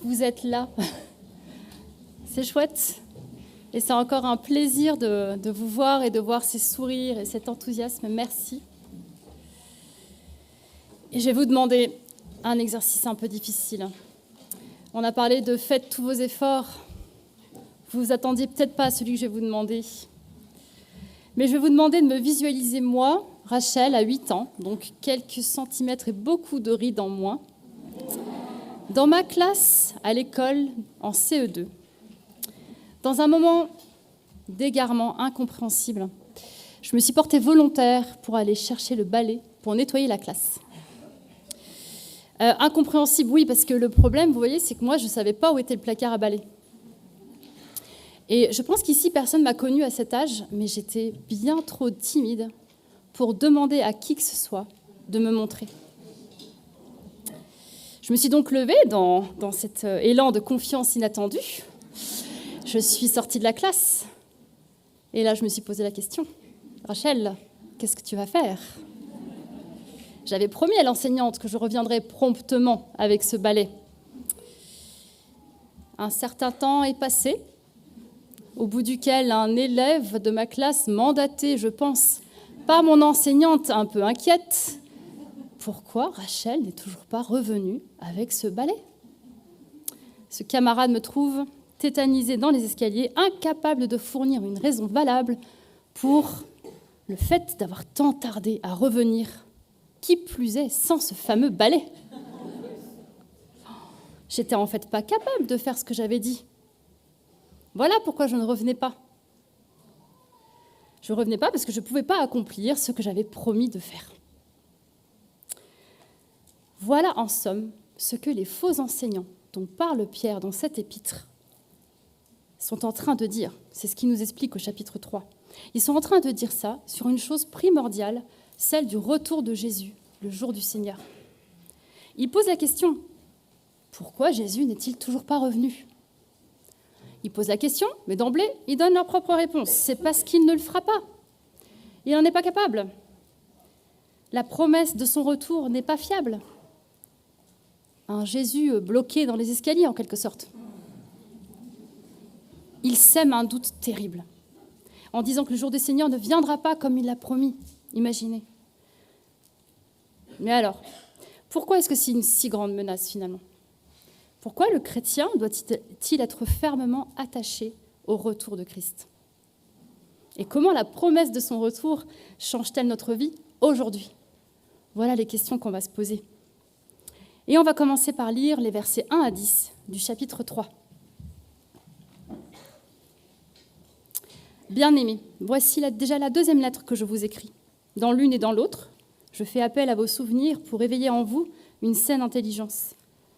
vous êtes là. C'est chouette. Et c'est encore un plaisir de vous voir et de voir ces sourires et cet enthousiasme. Merci. Et je vais vous demander un exercice un peu difficile. On a parlé de faites tous vos efforts. Vous vous attendiez peut-être pas à celui que je vais vous demander. Mais je vais vous demander de me visualiser moi, Rachel, à 8 ans, donc quelques centimètres et beaucoup de rides en moins, dans ma classe à l'école en CE2. Dans un moment d'égarement incompréhensible, je me suis portée volontaire pour aller chercher le balai pour nettoyer la classe. Incompréhensible, oui, parce que le problème, vous voyez, c'est que moi, je ne savais pas où était le placard à balai. Et je pense qu'ici, personne ne m'a connue à cet âge, mais j'étais bien trop timide pour demander à qui que ce soit de me montrer. Je me suis donc levée dans cet élan de confiance inattendue. Je suis sortie de la classe. Et là, je me suis posé la question. Rachel, qu'est-ce que tu vas faire ? J'avais promis à l'enseignante que je reviendrais promptement avec ce balai. Un certain temps est passé, au bout duquel un élève de ma classe, mandaté, je pense, par mon enseignante un peu inquiète, pourquoi Rachel n'est toujours pas revenue avec ce balai ? Ce camarade me trouve tétanisée dans les escaliers, incapable de fournir une raison valable pour le fait d'avoir tant tardé à revenir, qui plus est sans ce fameux balai. J'étais en fait pas capable de faire ce que j'avais dit. Voilà pourquoi je ne revenais pas. Je ne revenais pas parce que je ne pouvais pas accomplir ce que j'avais promis de faire. Voilà en somme ce que les faux enseignants dont parle Pierre dans cet épître sont en train de dire. C'est ce qu'il nous explique au chapitre 3. Ils sont en train de dire ça sur une chose primordiale, celle du retour de Jésus, le jour du Seigneur. Ils posent la question, pourquoi Jésus n'est-il toujours pas revenu ? Ils posent la question, mais d'emblée, ils donnent leur propre réponse. C'est parce qu'il ne le fera pas. Il n'en est pas capable. La promesse de son retour n'est pas fiable. Un Jésus bloqué dans les escaliers, en quelque sorte. Il sème un doute terrible, en disant que le jour du Seigneur ne viendra pas comme il l'a promis. Imaginez. Mais alors, pourquoi est-ce que c'est une si grande menace, finalement ? Pourquoi le chrétien doit-il être fermement attaché au retour de Christ ? Et comment la promesse de son retour change-t-elle notre vie aujourd'hui ? Voilà les questions qu'on va se poser. Et on va commencer par lire les versets 1 à 10 du chapitre 3. Bien-aimés, voici déjà la deuxième lettre que je vous écris. Dans l'une et dans l'autre, je fais appel à vos souvenirs pour éveiller en vous une saine intelligence,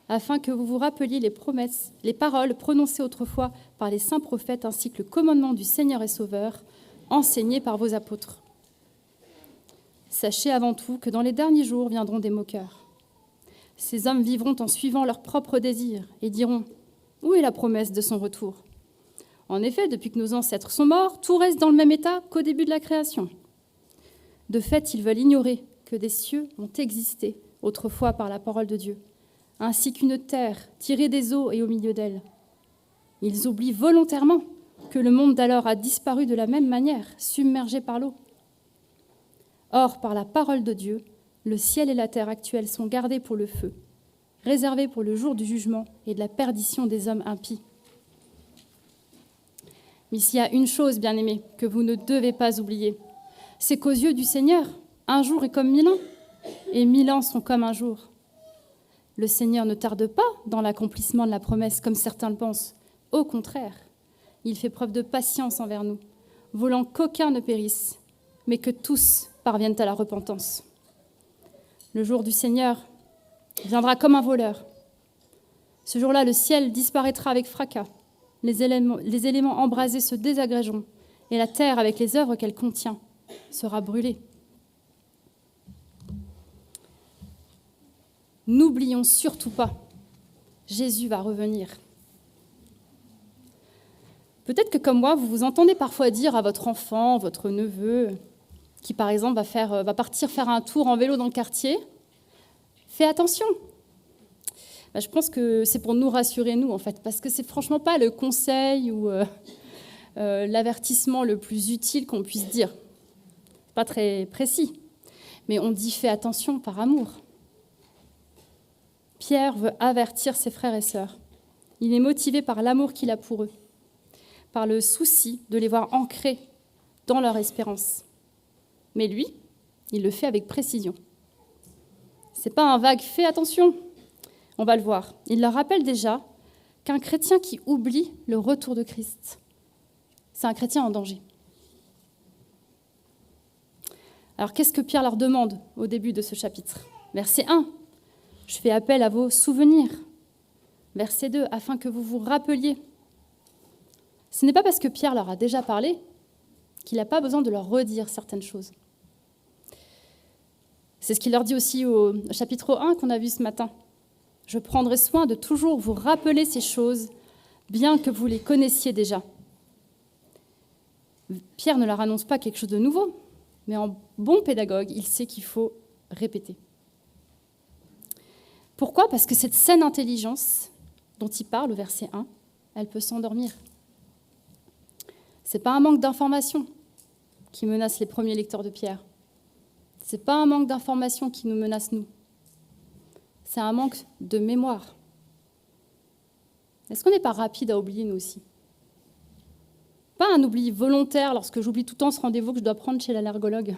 afin que vous vous rappeliez les promesses, les paroles prononcées autrefois par les saints prophètes, ainsi que le commandement du Seigneur et Sauveur, enseigné par vos apôtres. Sachez avant tout que dans les derniers jours viendront des moqueurs. Ces hommes vivront en suivant leurs propres désirs et diront « Où est la promesse de son retour ?» En effet, depuis que nos ancêtres sont morts, tout reste dans le même état qu'au début de la création. De fait, ils veulent ignorer que des cieux ont existé autrefois par la parole de Dieu, ainsi qu'une terre tirée des eaux et au milieu d'elle. Ils oublient volontairement que le monde d'alors a disparu de la même manière, submergé par l'eau. Or, par la parole de Dieu, le ciel et la terre actuels sont gardés pour le feu, réservés pour le jour du jugement et de la perdition des hommes impies. Mais s'il y a une chose, bien-aimés, que vous ne devez pas oublier, c'est qu'aux yeux du Seigneur, un jour est comme 1000 ans, et 1000 ans sont comme un jour. Le Seigneur ne tarde pas dans l'accomplissement de la promesse, comme certains le pensent. Au contraire, il fait preuve de patience envers nous, voulant qu'aucun ne périsse, mais que tous parviennent à la repentance. Le jour du Seigneur viendra comme un voleur. Ce jour-là, le ciel disparaîtra avec fracas. Les éléments embrasés se désagrégeront et la terre, avec les œuvres qu'elle contient, sera brûlée. N'oublions surtout pas, Jésus va revenir. Peut-être que comme moi, vous vous entendez parfois dire à votre enfant, votre neveu, qui par exemple va partir faire un tour en vélo dans le quartier, fais attention, Je pense que c'est pour nous rassurer, nous, en fait, parce que c'est franchement pas le conseil ou l'avertissement le plus utile qu'on puisse dire. Pas très précis, mais on dit fais attention par amour. Pierre veut avertir ses frères et sœurs. Il est motivé par l'amour qu'il a pour eux, par le souci de les voir ancrés dans leur espérance. Mais lui, il le fait avec précision. C'est pas un vague « fais attention », on va le voir. Il leur rappelle déjà qu'un chrétien qui oublie le retour de Christ, c'est un chrétien en danger. Alors qu'est-ce que Pierre leur demande au début de ce chapitre ? Verset 1, « Je fais appel à vos souvenirs ». Verset 2, « Afin que vous vous rappeliez ». Ce n'est pas parce que Pierre leur a déjà parlé qu'il n'a pas besoin de leur redire certaines choses. C'est ce qu'il leur dit aussi au chapitre 1 qu'on a vu ce matin. « Je prendrai soin de toujours vous rappeler ces choses, bien que vous les connaissiez déjà. » Pierre ne leur annonce pas quelque chose de nouveau, mais en bon pédagogue, il sait qu'il faut répéter. Pourquoi ? Parce que cette saine intelligence dont il parle au verset 1, elle peut s'endormir. Ce n'est pas un manque d'information qui menace les premiers lecteurs de Pierre. Ce n'est pas un manque d'information qui nous menace, nous. C'est un manque de mémoire. Est-ce qu'on n'est pas rapide à oublier, nous aussi ? Pas un oubli volontaire lorsque j'oublie tout le temps ce rendez-vous que je dois prendre chez l'allergologue.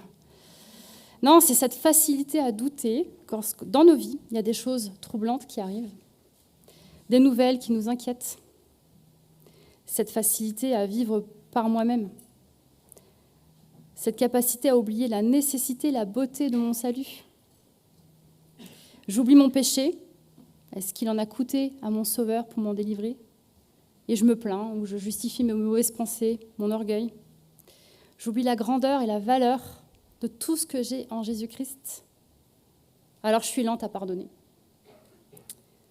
Non, c'est cette facilité à douter quand dans nos vies, il y a des choses troublantes qui arrivent, des nouvelles qui nous inquiètent, cette facilité à vivre par moi-même, cette capacité à oublier la nécessité, la beauté de mon salut. J'oublie mon péché, est-ce qu'il en a coûté à mon Sauveur pour m'en délivrer ? Et je me plains, ou je justifie mes mauvaises pensées, mon orgueil. J'oublie la grandeur et la valeur de tout ce que j'ai en Jésus-Christ. Alors je suis lente à pardonner.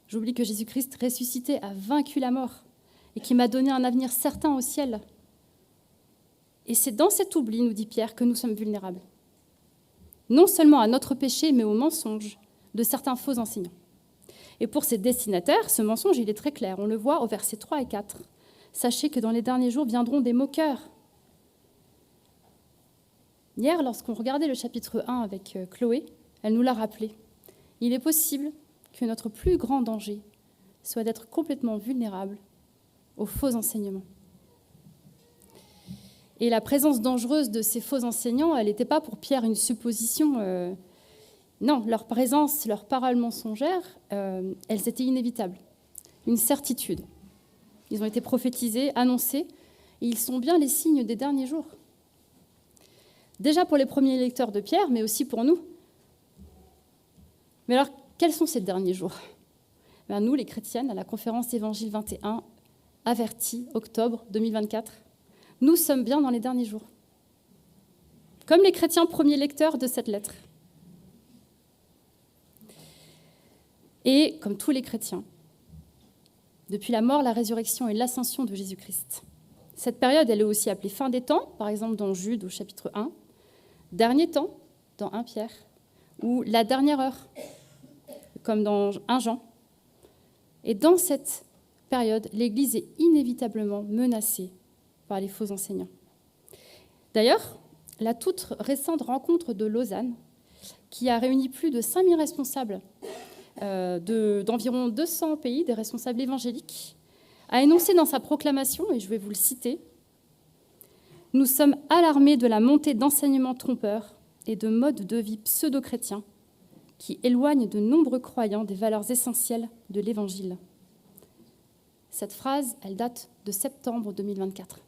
J'oublie que Jésus-Christ ressuscité a vaincu la mort et qui m'a donné un avenir certain au ciel. Et c'est dans cet oubli, nous dit Pierre, que nous sommes vulnérables. Non seulement à notre péché, mais au mensonge de certains faux enseignants. Et pour ses destinataires, ce mensonge, il est très clair. On le voit au verset 3 et 4. Sachez que dans les derniers jours viendront des moqueurs. Hier, lorsqu'on regardait le chapitre 1 avec Chloé, elle nous l'a rappelé. Il est possible que notre plus grand danger soit d'être complètement vulnérable aux faux enseignements. Et la présence dangereuse de ces faux enseignants, elle n'était pas pour Pierre une supposition. Non, leur présence, leurs paroles mensongères, elles étaient inévitables. Une certitude. Ils ont été prophétisés, annoncés, et ils sont bien les signes des derniers jours. Déjà pour les premiers lecteurs de Pierre, mais aussi pour nous. Mais alors, quels sont ces derniers jours ? Nous, les chrétiennes, à la conférence Évangile 21, avertis, octobre 2024, nous sommes bien dans les derniers jours. Comme les chrétiens premiers lecteurs de cette lettre. Et comme tous les chrétiens, depuis la mort, la résurrection et l'ascension de Jésus-Christ. Cette période, elle est aussi appelée fin des temps, par exemple dans Jude au chapitre 1, dernier temps, dans 1 Pierre, ou la dernière heure, comme dans 1 Jean. Et dans cette période, l'Église est inévitablement menacée par les faux enseignants. D'ailleurs, la toute récente rencontre de Lausanne, qui a réuni plus de 5000 responsables d'environ 200 pays, des responsables évangéliques, a énoncé dans sa proclamation, et je vais vous le citer, « Nous sommes alarmés de la montée d'enseignements trompeurs et de modes de vie pseudo-chrétiens qui éloignent de nombreux croyants des valeurs essentielles de l'Évangile. » Cette phrase, elle date de septembre 2024.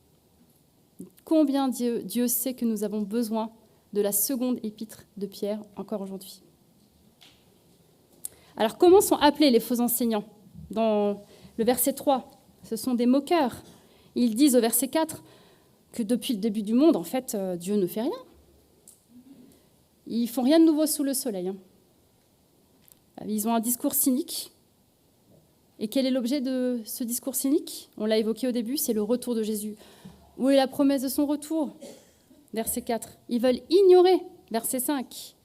Combien Dieu sait que nous avons besoin de la seconde épître de Pierre encore aujourd'hui. Alors, comment sont appelés les faux enseignants ? Dans le verset 3, ce sont des moqueurs. Ils disent au verset 4 que depuis le début du monde, en fait, Dieu ne fait rien. Ils ne font rien de nouveau sous le soleil. Ils ont un discours cynique. Et quel est l'objet de ce discours cynique ? On l'a évoqué au début, c'est le retour de Jésus. Où est la promesse de son retour ? Verset 4. Ils veulent ignorer, verset 5.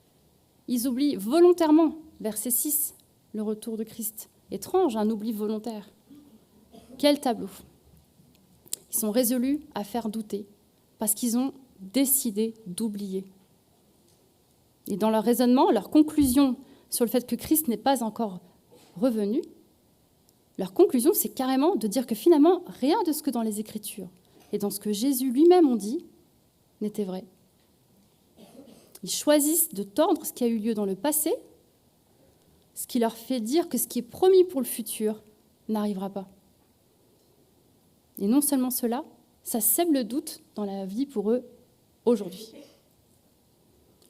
Ils oublient volontairement, verset 6, le retour de Christ. Étrange, un oubli volontaire. Quel tableau! Ils sont résolus à faire douter parce qu'ils ont décidé d'oublier. Et dans leur raisonnement, leur conclusion sur le fait que Christ n'est pas encore revenu, leur conclusion, c'est carrément de dire que finalement, rien de ce que dans les Écritures et dans ce que Jésus lui-même ont dit n'était vrai. Ils choisissent de tordre ce qui a eu lieu dans le passé, ce qui leur fait dire que ce qui est promis pour le futur n'arrivera pas. Et non seulement cela, ça sème le doute dans la vie pour eux aujourd'hui.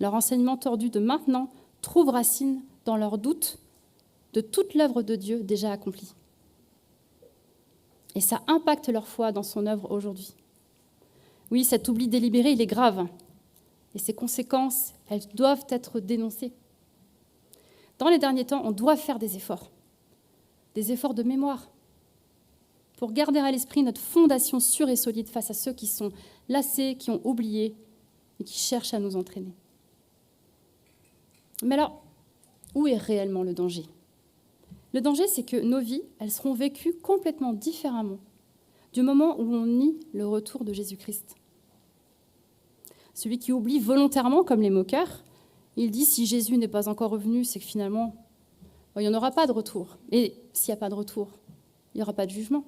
Leur enseignement tordu de maintenant trouve racine dans leur doute de toute l'œuvre de Dieu déjà accomplie. Et ça impacte leur foi dans son œuvre aujourd'hui. Oui, cet oubli délibéré, il est grave. Et ses conséquences, elles doivent être dénoncées. Dans les derniers temps, on doit faire des efforts de mémoire, pour garder à l'esprit notre fondation sûre et solide face à ceux qui sont lassés, qui ont oublié et qui cherchent à nous entraîner. Mais alors, où est réellement le danger ? Le danger, c'est que nos vies, elles seront vécues complètement différemment du moment où on nie le retour de Jésus-Christ. Celui qui oublie volontairement, comme les moqueurs, il dit si Jésus n'est pas encore revenu, c'est que finalement, il n'y en aura pas de retour. Et s'il n'y a pas de retour, il n'y aura pas de jugement.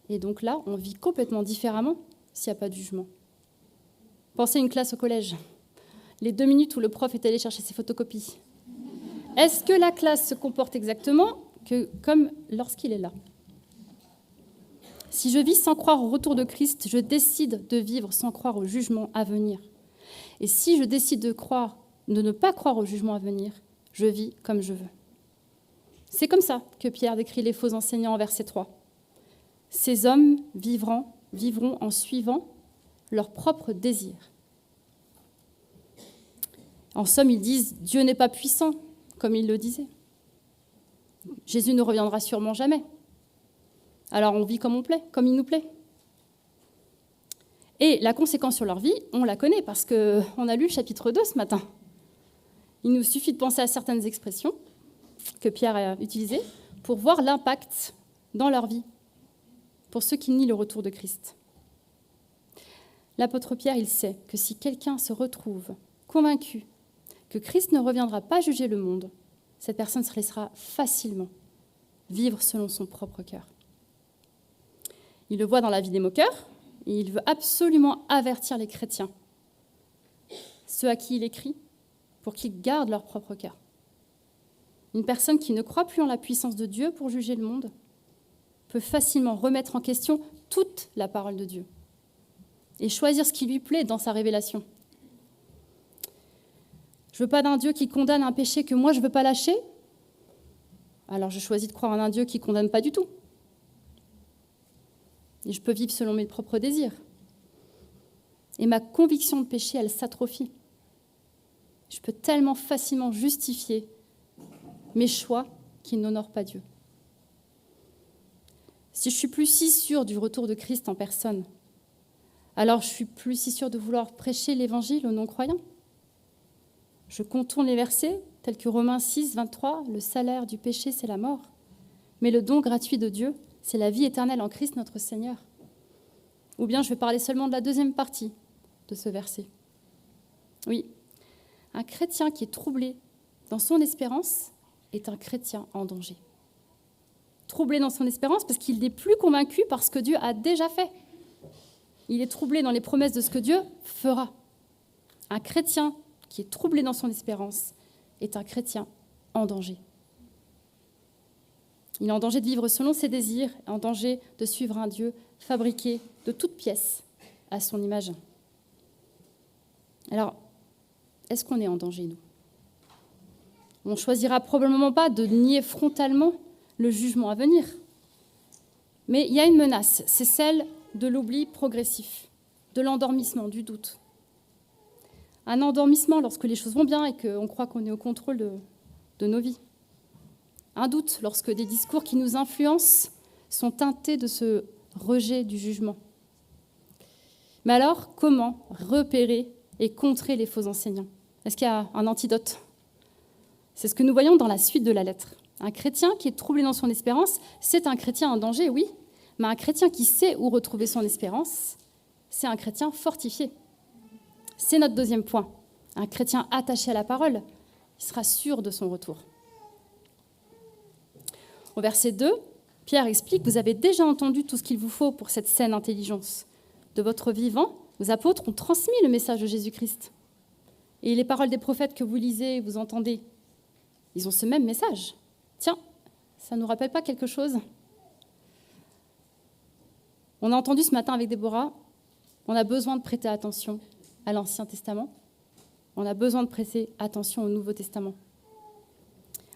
Et donc là, on vit complètement différemment s'il n'y a pas de jugement. Pensez à une classe au collège. Les 2 minutes où le prof est allé chercher ses photocopies. Est-ce que la classe se comporte exactement comme lorsqu'il est là ? Si je vis sans croire au retour de Christ, je décide de vivre sans croire au jugement à venir. Et si je décide de ne pas croire au jugement à venir, je vis comme je veux. C'est comme ça que Pierre décrit les faux enseignants en verset 3. Ces hommes vivront en suivant leurs propres désirs. En somme, ils disent « Dieu n'est pas puissant », comme ils le disaient. Jésus ne reviendra sûrement jamais. Alors on vit comme il nous plaît. Et la conséquence sur leur vie, on la connaît parce qu'on a lu le chapitre 2 ce matin. Il nous suffit de penser à certaines expressions que Pierre a utilisées pour voir l'impact dans leur vie, pour ceux qui nient le retour de Christ. L'apôtre Pierre, il sait que si quelqu'un se retrouve convaincu que Christ ne reviendra pas juger le monde, cette personne se laissera facilement vivre selon son propre cœur. Il le voit dans la vie des moqueurs, et il veut absolument avertir les chrétiens, ceux à qui il écrit, pour qu'ils gardent leur propre cœur. Une personne qui ne croit plus en la puissance de Dieu pour juger le monde peut facilement remettre en question toute la parole de Dieu et choisir ce qui lui plaît dans sa révélation. Je ne veux pas d'un Dieu qui condamne un péché que moi je ne veux pas lâcher, alors je choisis de croire en un Dieu qui ne condamne pas du tout. Et je peux vivre selon mes propres désirs. Et ma conviction de péché, elle s'atrophie. Je peux tellement facilement justifier mes choix qui n'honorent pas Dieu. Si je suis plus si sûre du retour de Christ en personne, alors je suis plus si sûre de vouloir prêcher l'évangile aux non-croyants. Je contourne les versets tels que Romains 6, 23, le salaire du péché, c'est la mort. Mais le don gratuit de Dieu, c'est la vie éternelle en Christ notre Seigneur. Ou bien je vais parler seulement de la deuxième partie de ce verset. Oui, un chrétien qui est troublé dans son espérance est un chrétien en danger. Troublé dans son espérance parce qu'il n'est plus convaincu par ce que Dieu a déjà fait. Il est troublé dans les promesses de ce que Dieu fera. Un chrétien qui est troublé dans son espérance est un chrétien en danger. Il est en danger de vivre selon ses désirs, en danger de suivre un Dieu fabriqué de toutes pièces à son image. Alors, est-ce qu'on est en danger, nous ? On ne choisira probablement pas de nier frontalement le jugement à venir. Mais il y a une menace, c'est celle de l'oubli progressif, de l'endormissement, du doute. Un endormissement lorsque les choses vont bien et qu'on croit qu'on est au contrôle de nos vies. Un doute lorsque des discours qui nous influencent sont teintés de ce rejet du jugement. Mais alors, comment repérer et contrer les faux enseignants ? Est-ce qu'il y a un antidote ? C'est ce que nous voyons dans la suite de la lettre. Un chrétien qui est troublé dans son espérance, c'est un chrétien en danger, oui, mais un chrétien qui sait où retrouver son espérance, c'est un chrétien fortifié. C'est notre deuxième point. Un chrétien attaché à la parole, il sera sûr de son retour. Au verset 2, Pierre explique « Vous avez déjà entendu tout ce qu'il vous faut pour cette saine intelligence. De votre vivant, vos apôtres ont transmis le message de Jésus-Christ. Et les paroles des prophètes que vous lisez, vous entendez, ils ont ce même message. Tiens, ça ne nous rappelle pas quelque chose ? On a entendu ce matin avec Déborah, on a besoin de prêter attention à l'Ancien Testament. On a besoin de prêter attention au Nouveau Testament.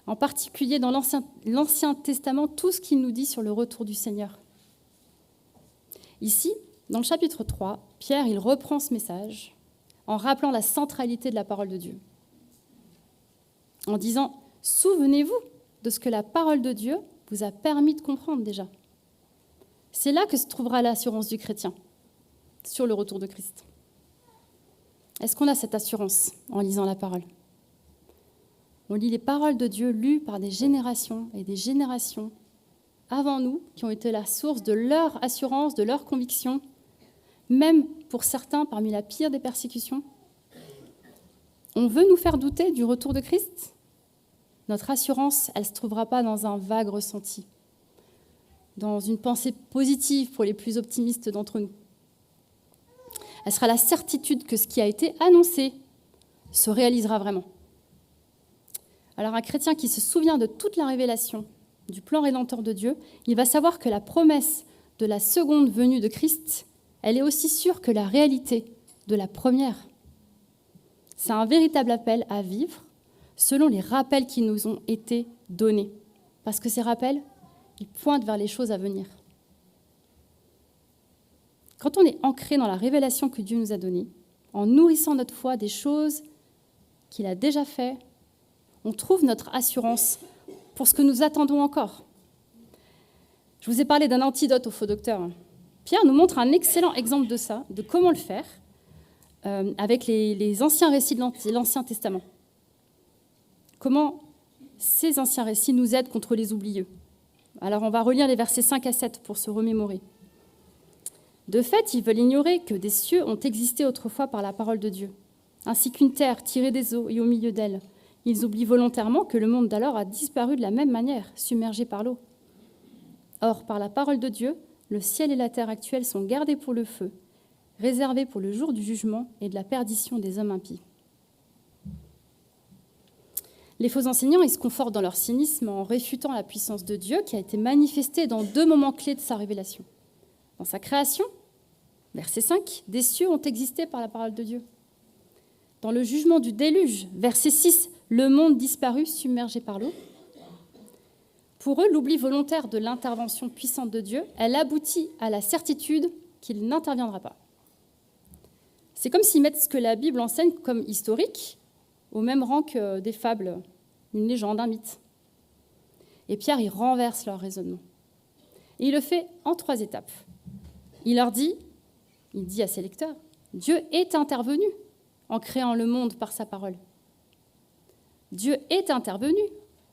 En particulier dans l'Ancien Testament, tout ce qu'il nous dit sur le retour du Seigneur. Ici, dans le chapitre 3, Pierre, il reprend ce message en rappelant la centralité de la parole de Dieu. En disant, souvenez-vous de ce que la parole de Dieu vous a permis de comprendre déjà. C'est là que se trouvera l'assurance du chrétien sur le retour de Christ. Est-ce qu'on a cette assurance en lisant la parole ? On lit les paroles de Dieu lues par des générations et des générations avant nous qui ont été la source de leur assurance, de leur conviction, même pour certains parmi la pire des persécutions. On veut nous faire douter du retour de Christ ? Notre assurance, elle ne se trouvera pas dans un vague ressenti, dans une pensée positive pour les plus optimistes d'entre nous. Elle sera la certitude que ce qui a été annoncé se réalisera vraiment. Alors un chrétien qui se souvient de toute la révélation du plan rédempteur de Dieu, il va savoir que la promesse de la seconde venue de Christ, elle est aussi sûre que la réalité de la première. C'est un véritable appel à vivre selon les rappels qui nous ont été donnés. Parce que ces rappels, ils pointent vers les choses à venir. Quand on est ancré dans la révélation que Dieu nous a donnée, en nourrissant notre foi des choses qu'il a déjà fait, on trouve notre assurance pour ce que nous attendons encore. Je vous ai parlé d'un antidote au faux docteur. Pierre nous montre un excellent exemple de ça, de comment le faire, avec les anciens récits de l'Ancien Testament. Comment ces anciens récits nous aident contre les oublieux. Alors on va relire les versets 5 à 7 pour se remémorer. De fait, ils veulent ignorer que des cieux ont existé autrefois par la parole de Dieu, ainsi qu'une terre tirée des eaux et au milieu d'elle. Ils oublient volontairement que le monde d'alors a disparu de la même manière, submergé par l'eau. Or, par la parole de Dieu, le ciel et la terre actuels sont gardés pour le feu, réservés pour le jour du jugement et de la perdition des hommes impies. Les faux enseignants, ils se confortent dans leur cynisme en réfutant la puissance de Dieu qui a été manifestée dans deux moments clés de sa révélation. Dans sa création, verset 5, des cieux ont existé par la parole de Dieu. Dans le jugement du déluge, verset 6, le monde disparu, submergé par l'eau. Pour eux, l'oubli volontaire de l'intervention puissante de Dieu, elle aboutit à la certitude qu'il n'interviendra pas. C'est comme s'ils mettent ce que la Bible enseigne comme historique, au même rang que des fables, une légende, un mythe. Et Pierre, il renverse leur raisonnement. Et il le fait en 3 étapes. Il dit à ses lecteurs, Dieu est intervenu en créant le monde par sa parole. Dieu est intervenu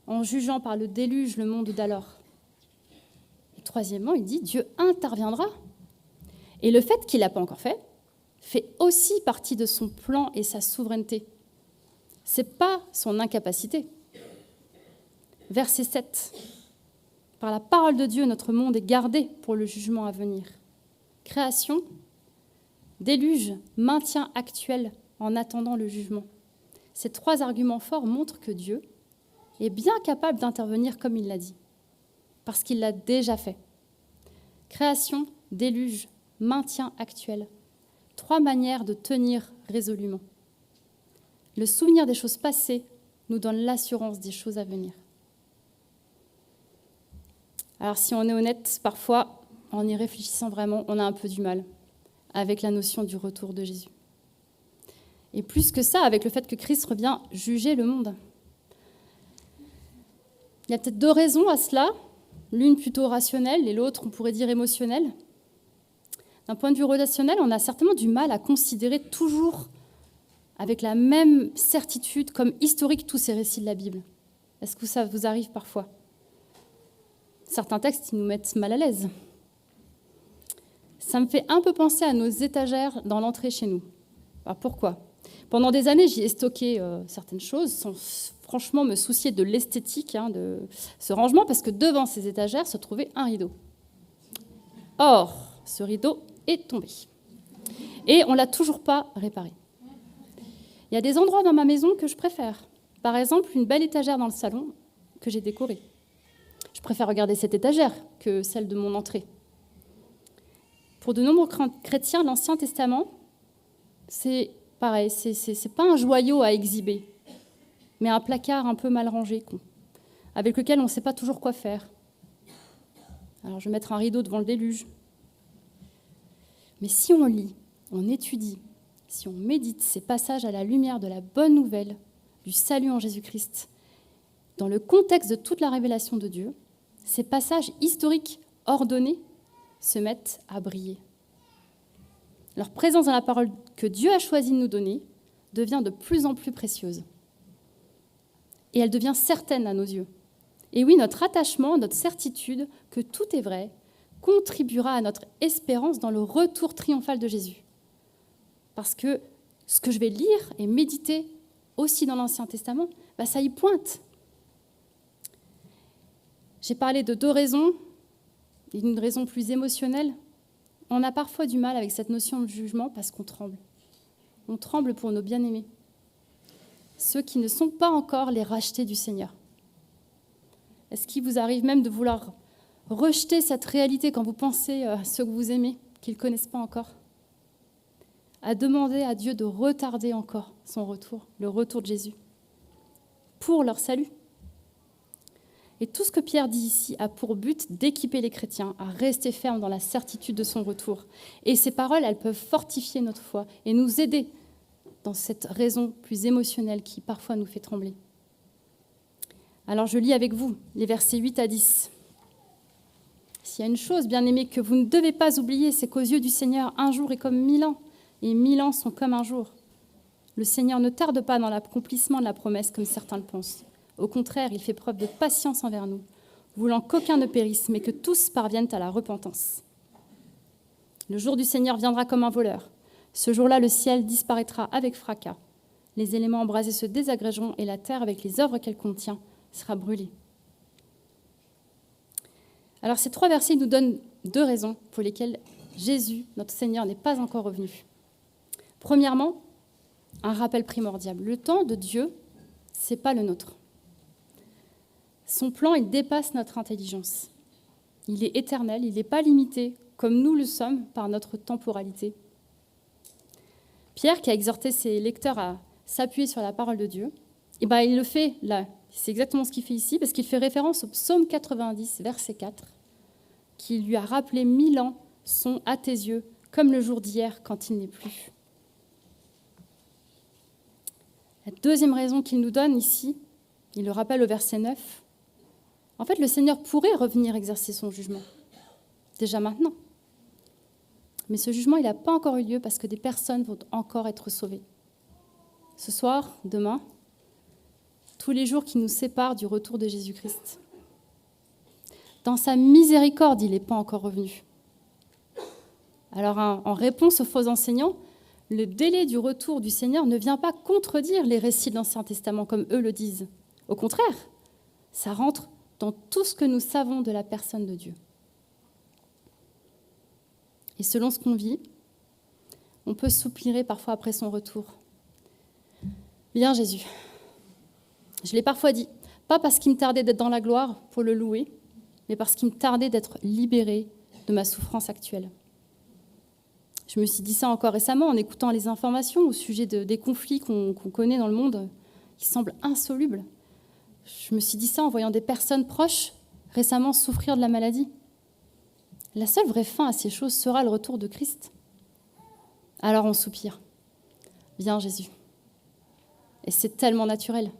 en jugeant par le déluge le monde d'alors. Et troisièmement, il dit, Dieu interviendra. Et le fait qu'il ne l'a pas encore fait aussi partie de son plan et sa souveraineté. Ce n'est pas son incapacité. Verset 7. Par la parole de Dieu, notre monde est gardé pour le jugement à venir. Création, déluge, maintien actuel en attendant le jugement. Ces 3 arguments forts montrent que Dieu est bien capable d'intervenir comme il l'a dit, parce qu'il l'a déjà fait. Création, déluge, maintien actuel. 3 manières de tenir résolument. Le souvenir des choses passées nous donne l'assurance des choses à venir. Alors si on est honnête, parfois, en y réfléchissant vraiment, on a un peu du mal avec la notion du retour de Jésus. Et plus que ça, avec le fait que Christ revient juger le monde. Il y a peut-être 2 raisons à cela, l'une plutôt rationnelle et l'autre, on pourrait dire, émotionnelle. D'un point de vue relationnel, on a certainement du mal à considérer toujours avec la même certitude comme historique tous ces récits de la Bible. Est-ce que ça vous arrive parfois? Certains textes, ils nous mettent mal à l'aise. Ça me fait un peu penser à nos étagères dans l'entrée chez nous. Alors pourquoi? Pendant des années, j'y ai stocké certaines choses sans franchement me soucier de l'esthétique de ce rangement, parce que devant ces étagères se trouvait un rideau. Or, ce rideau est tombé. Et on ne l'a toujours pas réparé. Il y a des endroits dans ma maison que je préfère. Par exemple, une belle étagère dans le salon que j'ai décorée. Je préfère regarder cette étagère que celle de mon entrée. Pour de nombreux chrétiens, l'Ancien Testament, c'est pareil, c'est pas un joyau à exhiber, mais un placard un peu mal rangé, avec lequel on ne sait pas toujours quoi faire. Alors je vais mettre un rideau devant le déluge. Mais si on lit, on étudie, si on médite ces passages à la lumière de la bonne nouvelle, du salut en Jésus-Christ, dans le contexte de toute la révélation de Dieu, ces passages historiques ordonnés se mettent à briller. Leur présence dans la parole que Dieu a choisi de nous donner devient de plus en plus précieuse. Et elle devient certaine à nos yeux. Et oui, notre attachement, notre certitude que tout est vrai, contribuera à notre espérance dans le retour triomphal de Jésus. Parce que ce que je vais lire et méditer aussi dans l'Ancien Testament, ça y pointe. J'ai parlé de 2 raisons, une raison plus émotionnelle. On a parfois du mal avec cette notion de jugement parce qu'on tremble. On tremble pour nos bien-aimés, ceux qui ne sont pas encore les rachetés du Seigneur. Est-ce qu'il vous arrive même de vouloir rejeter cette réalité quand vous pensez à ceux que vous aimez, qu'ils ne connaissent pas encore? À demander à Dieu de retarder encore son retour, le retour de Jésus, pour leur salut. Et tout ce que Pierre dit ici a pour but d'équiper les chrétiens à rester fermes dans la certitude de son retour. Et ces paroles, elles peuvent fortifier notre foi et nous aider dans cette raison plus émotionnelle qui parfois nous fait trembler. Alors je lis avec vous les versets 8 à 10. S'il y a une chose, bien-aimés, que vous ne devez pas oublier, c'est qu'aux yeux du Seigneur, un jour est comme 1000 ans, et 1000 ans sont comme un jour. Le Seigneur ne tarde pas dans l'accomplissement de la promesse, comme certains le pensent. Au contraire, il fait preuve de patience envers nous, voulant qu'aucun ne périsse, mais que tous parviennent à la repentance. Le jour du Seigneur viendra comme un voleur. Ce jour-là, le ciel disparaîtra avec fracas. Les éléments embrasés se désagrégeront et la terre, avec les œuvres qu'elle contient, sera brûlée. Alors ces 3 versets nous donnent 2 raisons pour lesquelles Jésus, notre Seigneur, n'est pas encore revenu. Premièrement, un rappel primordial. Le temps de Dieu, ce n'est pas le nôtre. Son plan, il dépasse notre intelligence. Il est éternel, il n'est pas limité, comme nous le sommes, par notre temporalité. Pierre, qui a exhorté ses lecteurs à s'appuyer sur la parole de Dieu, il le fait là. C'est exactement ce qu'il fait ici, parce qu'il fait référence au psaume 90, verset 4, qui lui a rappelé 1000 ans sont à tes yeux, comme le jour d'hier quand il n'est plus. La deuxième raison qu'il nous donne ici, il le rappelle au verset 9, en fait, le Seigneur pourrait revenir exercer son jugement, déjà maintenant. Mais ce jugement, il n'a pas encore eu lieu parce que des personnes vont encore être sauvées. Ce soir, demain, tous les jours qui nous séparent du retour de Jésus-Christ. Dans sa miséricorde, il n'est pas encore revenu. Alors, en réponse aux faux enseignants, le délai du retour du Seigneur ne vient pas contredire les récits de l'Ancien Testament, comme eux le disent. Au contraire, ça rentre dans tout ce que nous savons de la personne de Dieu. Et selon ce qu'on vit, on peut soupirer parfois après son retour. Bien Jésus, je l'ai parfois dit, pas parce qu'il me tardait d'être dans la gloire pour le louer, mais parce qu'il me tardait d'être libéré de ma souffrance actuelle. Je me suis dit ça encore récemment en écoutant les informations au sujet des conflits qu'on connaît dans le monde, qui semblent insolubles. Je me suis dit ça en voyant des personnes proches récemment souffrir de la maladie. La seule vraie fin à ces choses sera le retour de Christ. Alors on soupire. Viens Jésus. Et c'est tellement naturel.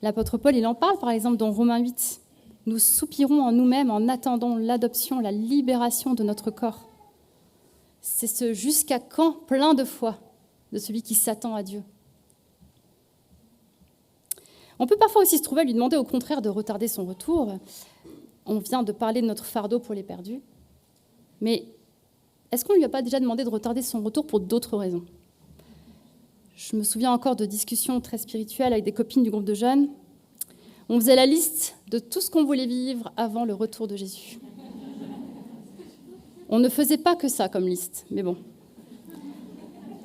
L'apôtre Paul, il en parle par exemple dans Romains 8. Nous soupirons en nous-mêmes en attendant l'adoption, la libération de notre corps. C'est ce jusqu'à quand plein de foi de celui qui s'attend à Dieu. On peut parfois aussi se trouver à lui demander au contraire de retarder son retour. On vient de parler de notre fardeau pour les perdus. Mais est-ce qu'on ne lui a pas déjà demandé de retarder son retour pour d'autres raisons ? Je me souviens encore de discussions très spirituelles avec des copines du groupe de jeunes. On faisait la liste de tout ce qu'on voulait vivre avant le retour de Jésus. On ne faisait pas que ça comme liste, mais bon.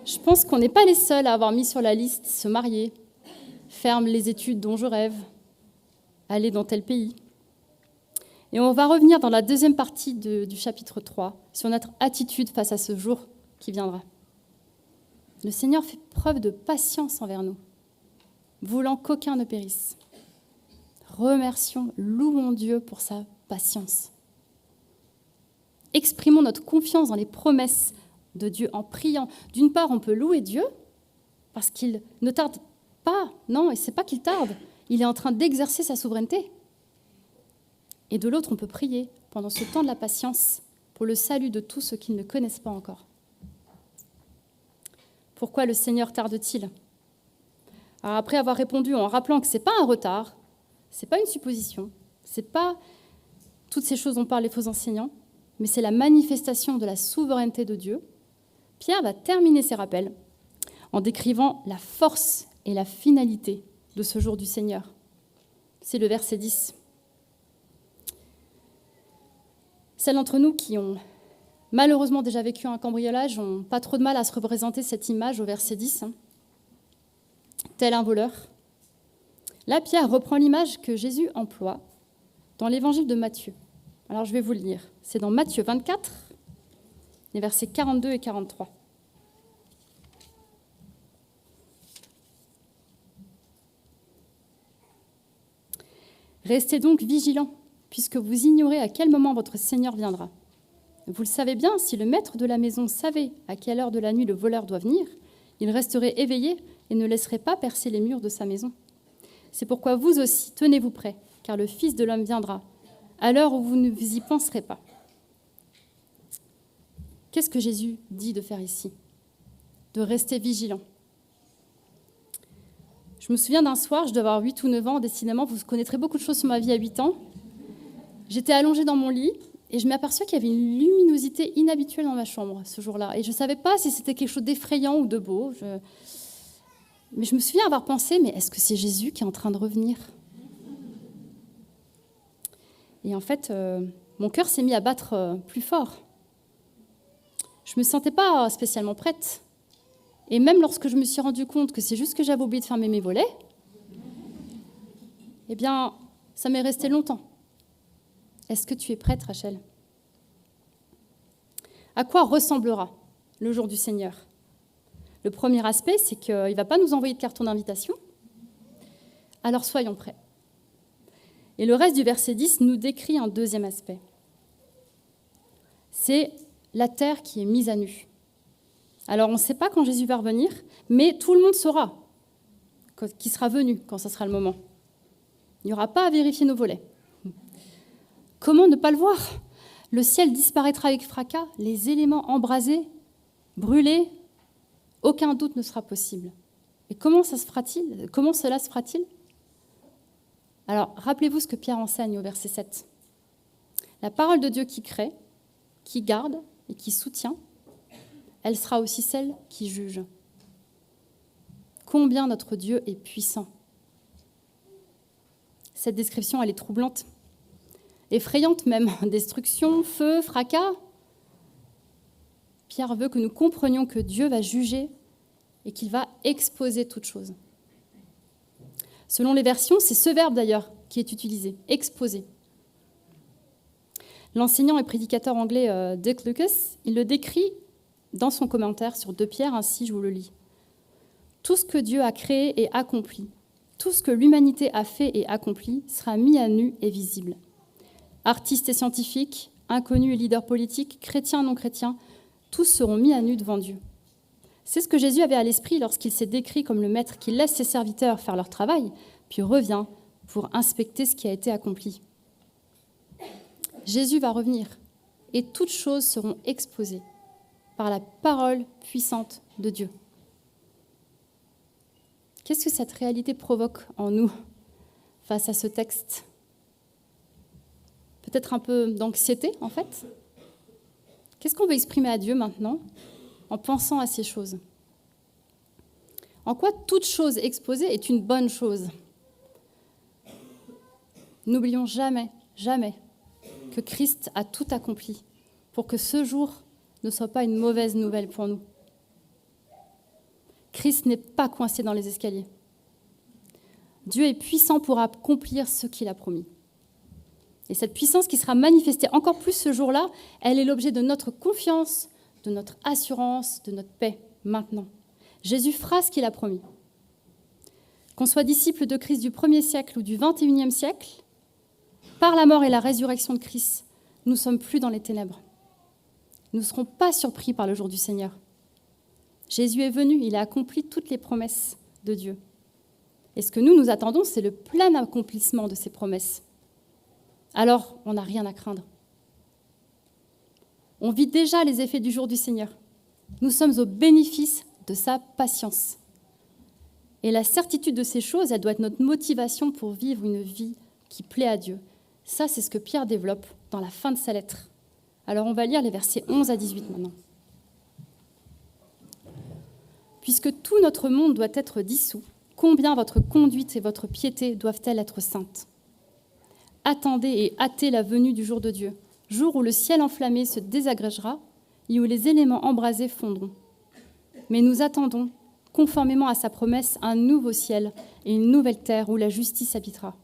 Je pense qu'on n'est pas les seuls à avoir mis sur la liste se marier, faire les études dont je rêve, aller dans tel pays. Et on va revenir dans la deuxième partie du chapitre 3 sur notre attitude face à ce jour qui viendra. Le Seigneur fait preuve de patience envers nous, voulant qu'aucun ne périsse. Remercions, louons Dieu pour sa patience. Exprimons notre confiance dans les promesses de Dieu en priant. D'une part, on peut louer Dieu parce qu'il ne tarde pas. Non, et ce n'est pas qu'il tarde. Il est en train d'exercer sa souveraineté. Et de l'autre, on peut prier pendant ce temps de la patience pour le salut de tous ceux qui ne le connaissent pas encore. Pourquoi le Seigneur tarde-t-il ? Alors après avoir répondu en rappelant que ce n'est pas un retard, ce n'est pas une supposition, ce n'est pas toutes ces choses dont parlent les faux enseignants, mais c'est la manifestation de la souveraineté de Dieu, Pierre va terminer ses rappels en décrivant la force et la finalité de ce jour du Seigneur. C'est le verset 10. Celles d'entre nous qui ont malheureusement déjà vécu un cambriolage n'ont pas trop de mal à se représenter cette image au verset 10, tel un voleur. Là, Pierre reprend l'image que Jésus emploie dans l'évangile de Matthieu. Alors, je vais vous le lire. C'est dans Matthieu 24, les versets 42 et 43. Restez donc vigilants, puisque vous ignorez à quel moment votre Seigneur viendra. Vous le savez bien, si le maître de la maison savait à quelle heure de la nuit le voleur doit venir, il resterait éveillé et ne laisserait pas percer les murs de sa maison. C'est pourquoi vous aussi, tenez-vous prêts, car le Fils de l'homme viendra, à l'heure où vous ne vous y penserez pas. Qu'est-ce que Jésus dit de faire ici ? De rester vigilant. Je me souviens d'un soir, je devais avoir 8 ou 9 ans, décidément, vous connaîtrez beaucoup de choses sur ma vie à 8 ans. J'étais allongée dans mon lit et je m'aperçois qu'il y avait une luminosité inhabituelle dans ma chambre ce jour-là. Et je ne savais pas si c'était quelque chose d'effrayant ou de beau. Mais je me souviens avoir pensé, mais est-ce que c'est Jésus qui est en train de revenir ? Et en fait, mon cœur s'est mis à battre plus fort. Je ne me sentais pas spécialement prête. Et même lorsque je me suis rendu compte que c'est juste que j'avais oublié de fermer mes volets, eh bien, ça m'est resté longtemps. Est-ce que tu es prête, Rachel ? À quoi ressemblera le jour du Seigneur ? Le premier aspect, c'est qu'il ne va pas nous envoyer de carton d'invitation. Alors soyons prêts. Et le reste du verset 10 nous décrit un deuxième aspect. C'est la terre qui est mise à nu. Alors on ne sait pas quand Jésus va revenir, mais tout le monde saura qu'il sera venu quand ce sera le moment. Il n'y aura pas à vérifier nos volets. Comment ne pas le voir ? Le ciel disparaîtra avec fracas, les éléments embrasés, brûlés, aucun doute ne sera possible. Et comment cela se fera-t-il ? Alors, rappelez-vous ce que Pierre enseigne au verset 7. La parole de Dieu qui crée, qui garde et qui soutient, elle sera aussi celle qui juge. Combien notre Dieu est puissant. Cette description, elle est troublante, effrayante même. Destruction, feu, fracas. Pierre veut que nous comprenions que Dieu va juger et qu'il va exposer toute chose. Selon les versions, c'est ce verbe d'ailleurs qui est utilisé, exposer. L'enseignant et prédicateur anglais Dick Lucas, il le décrit dans son commentaire sur 2 Pierre, ainsi je vous le lis. Tout ce que Dieu a créé et accompli, tout ce que l'humanité a fait et accompli sera mis à nu et visible. Artistes et scientifiques, inconnus et leaders politiques, chrétiens et non chrétiens, tous seront mis à nu devant Dieu. C'est ce que Jésus avait à l'esprit lorsqu'il s'est décrit comme le maître qui laisse ses serviteurs faire leur travail, puis revient pour inspecter ce qui a été accompli. Jésus va revenir et toutes choses seront exposées par la parole puissante de Dieu. Qu'est-ce que cette réalité provoque en nous face à ce texte? Peut-être un peu d'anxiété, en fait? Qu'est-ce qu'on veut exprimer à Dieu maintenant en pensant à ces choses? En quoi toute chose exposée est une bonne chose? N'oublions jamais, jamais que Christ a tout accompli pour que ce jour ne soit pas une mauvaise nouvelle pour nous. Christ n'est pas coincé dans les escaliers. Dieu est puissant pour accomplir ce qu'il a promis. Et cette puissance qui sera manifestée encore plus ce jour-là, elle est l'objet de notre confiance, de notre assurance, de notre paix, maintenant. Jésus fera ce qu'il a promis. Qu'on soit disciple de Christ du 1er siècle ou du 21e siècle, par la mort et la résurrection de Christ, nous ne sommes plus dans les ténèbres. Nous ne serons pas surpris par le jour du Seigneur. Jésus est venu, il a accompli toutes les promesses de Dieu. Et ce que nous attendons, c'est le plein accomplissement de ces promesses. Alors, on n'a rien à craindre. On vit déjà les effets du jour du Seigneur. Nous sommes au bénéfice de sa patience. Et la certitude de ces choses, elle doit être notre motivation pour vivre une vie qui plaît à Dieu. Ça, c'est ce que Pierre développe dans la fin de sa lettre. Alors, on va lire les versets 11 à 18 maintenant. Puisque tout notre monde doit être dissous, combien votre conduite et votre piété doivent-elles être saintes? Attendez et hâtez la venue du jour de Dieu, jour où le ciel enflammé se désagrégera et où les éléments embrasés fondront. Mais nous attendons, conformément à sa promesse, un nouveau ciel et une nouvelle terre où la justice habitera.